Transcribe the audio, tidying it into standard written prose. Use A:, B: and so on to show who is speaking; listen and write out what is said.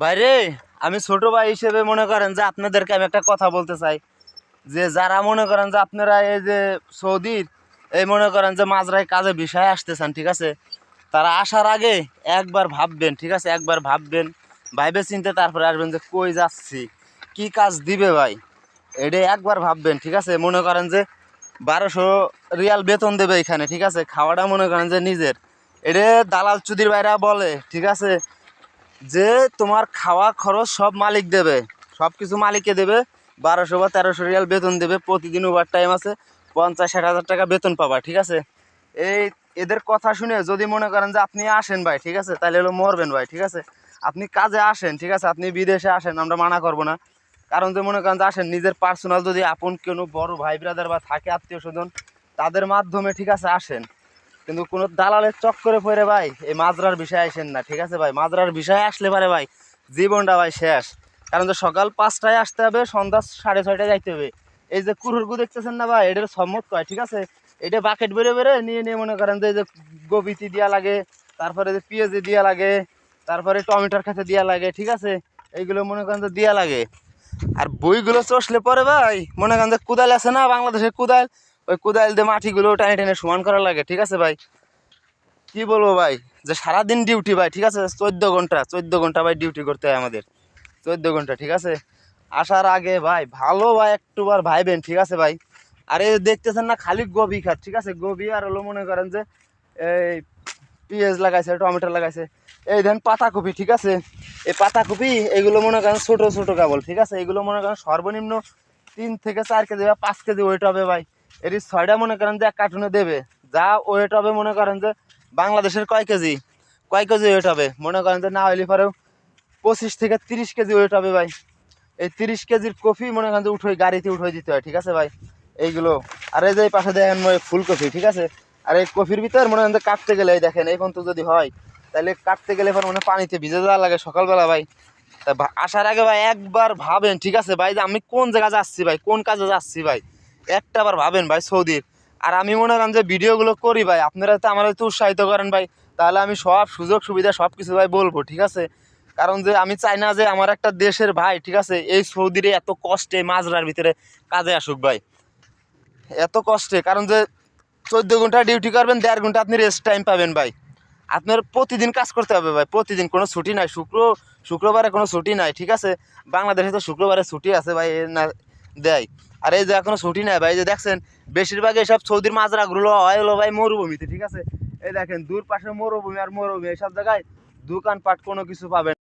A: বাইরে আমি ছোট ভাই হিসেবে মনে করেন যে আপনাদেরকে আমি একটা কথা বলতে চাই যে যারা মনে করেন যে আপনারা এই যে সৌদির এই মনে করেন যে মাজরায় কাজে বিষয়ে আসতেছেন, ঠিক আছে, তারা আসার আগে একবার ভাববেন, ঠিক আছে, একবার ভাববেন, ভাইবে চিনতে তারপরে আসবেন যে কই যাচ্ছি, কি কাজ দিবে ভাই, এটা একবার ভাববেন, ঠিক আছে। মনে করেন যে 1200 রিয়াল বেতন দেবে এখানে, ঠিক আছে, খাওয়াটা মনে করেন যে নিজের, এটা দালাল চুদির ভাইরা বলে, ঠিক আছে, যে তোমার খাওয়া খরচ সব মালিক দেবে, সব কিছু মালিককে দেবে, 1200 বা 1300 রিয়াল বেতন দেবে, প্রতিদিন ওভার টাইম আছে, 50-60 হাজার টাকা বেতন পাবা, ঠিক আছে। এই এদের কথা শুনে যদি মনে করেন যে আপনি আসেন ভাই, ঠিক আছে, তাহলে হলো মরবেন ভাই, ঠিক আছে। আপনি কাজে আসেন, ঠিক আছে, আপনি বিদেশে আসেন, আমরা মানা করবো না, কারণ যে মনে করেন যে আসেন নিজের পার্সোনাল যদি আপন কোনো বড় ভাই ব্রাদার বা থাকে আত্মীয় স্বজন, তাদের মাধ্যমে, ঠিক আছে, আসেন। কিন্তু কোনো দালালের চক্করে পড়ে ভাই এই মাজরার বিষয়ে আসেন না, ঠিক আছে ভাই। মাজরার বিষয়ে আসলে পারে ভাই জীবনটা ভাই শেষ। কারণ যে সকাল 5টায় আসতে হবে, সন্ধ্যা 6:30টায় যাইতে হবে। এই যে কুরুরগু দেখতেছেন না ভাই, এটার সম্মত কয়, ঠিক আছে। এটা বাকেট বেড়ে বেড়ে নিয়ে নিয়ে মনে করেন যে এই যে গোবিতি দিয়া লাগে, তারপরে যে পেঁয়াজি দিয়া লাগে, তারপরে টমেটোর কাছে দিয়া লাগে, ঠিক আছে, এইগুলো মনে করেন যে দিয়া লাগে। আর বইগুলো চষলে পরে ভাই মনে করেন যে কোদাল আছে না বাংলাদেশের কোদাল, ওই কোদাল দিয়ে মাটিগুলো টেনে টেনে সমান করা লাগে, ঠিক আছে ভাই। কি বলবো ভাই, যে সারাদিন ডিউটি ভাই, ঠিক আছে, 14 ঘন্টা 14 ঘন্টা ভাই ডিউটি করতে হয় আমাদের, 14 ঘন্টা, ঠিক আছে। আসার আগে ভাই ভালো ভাই একটুবার ভাইবেন, ঠিক আছে ভাই। আরে দেখতেছেন না খালি গোবি খাত, ঠিক আছে, গোবি আর হলো মনে করেন যে এই পেঁয়াজ লাগাইছে, টমেটো লাগাইছে, এই দেন পাতাকপি, ঠিক আছে। এই পাতাকপি এগুলো মনে করেন ছোট ছোট কেবল, ঠিক আছে, এগুলো মনে করেন সর্বনিম্ন 3 থেকে 4 কেজি বা 5 কেজি ওয়েট হবে ভাই। এর 6টা মনে করেন যে এক কার্টুনে দেবে, যা ওয়েট হবে মনে করেন যে বাংলাদেশের কয় কেজি ওয়েট হবে মনে করেন যে না হইলে পরেও 25 থেকে 30 কেজি ওয়েট হবে ভাই। এই 30 কেজির কফি মনে করেন যে গাড়িতে উঠে দিতে হয়, ঠিক আছে ভাই, এইগুলো। আর এই যে এই পাশে দেখেন ফুলকপি, ঠিক আছে। আর এই কফির ভিতর মনে করেন যে কাটতে গেলে এই দেখেন এই পর্যন্ত যদি হয়, তাহলে কাটতে গেলে পর মানে পানিতে ভিজে যাওয়া লাগে সকালবেলা ভাই। তা আসার আগে ভাই একবার ভাবেন, ঠিক আছে ভাই, যে আমি কোন জায়গায় যাচ্ছি ভাই, কোন কাজে যাচ্ছি ভাই, একটা বার ভাবেন ভাই সৌদির। আর আমি মনে করেন যে ভিডিওগুলো করি ভাই, আপনারা তো আমার একটু উৎসাহিত করেন ভাই, তাহলে আমি সব সুযোগ সুবিধা সব কিছু ভাই বলবো, ঠিক আছে। কারণ যে আমি চাই না যে আমার একটা দেশের ভাই, ঠিক আছে, এই সৌদিরে এত কষ্টে মাজরার ভিতরে কাজে আসুক ভাই, এত কষ্টে। কারণ যে 14 ঘন্টা ডিউটি করবেন, 1.5 ঘন্টা আপনি রেস্ট টাইম পাবেন ভাই। আপনার প্রতিদিন কাজ করতে হবে ভাই, প্রতিদিন, কোনো ছুটি নাই, শুক্রবারে কোনো ছুটি নাই, ঠিক আছে। বাংলাদেশে তো শুক্রবারে ছুটি আছে ভাই, না দেয়। আর এই যে এখনো ছুটি নাই ভাই, যে দেখছেন বেশিরভাগ এইসব সৌদির মাজরাগুলো হয় হলো ভাই মরুভূমিতে, ঠিক আছে। এই দেখেন দূর পাশে মরুভূমি আর মরুভূমি, এইসব জায়গায় দোকানপাট কোনো কিছু পাবেন।